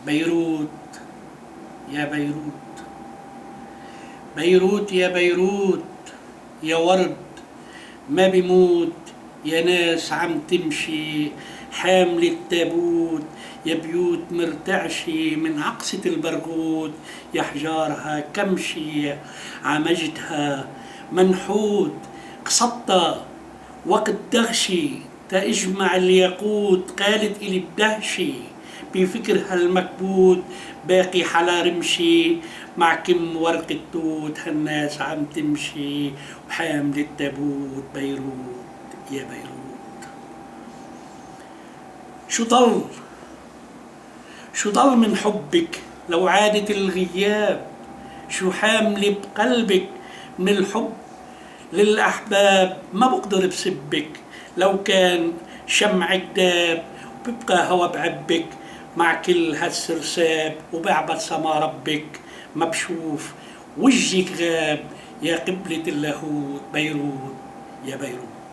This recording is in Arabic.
بيروت يا بيروت، بيروت يا بيروت، يا ورد ما بيموت، يا ناس عم تمشي حامل التابوت، يا بيوت مرتعشة من عقصة البرغوث، يا حجارها كمشي عمجدها منحوت، قصدتها وقت دغشي تأجمع الياقوت، قالت إلي بدهشي بفكرها المكبوت، باقي حلا رمشي مع كم ورقة توت، هالناس عم تمشي وحامل التابوت. بيروت يا بيروت، شو ضل شو ضل من حبك لو عادت الغياب، شو حاملة بقلبك من الحب للأحباب، ما بقدر بسبك لو كان شمعك داب، وببقى هوا بعبك مع كل هالسرساب، وبعبد سما ربك ما بشوف وجهك غاب، يا قبلة اللاهوت. بيروت يا بيروت.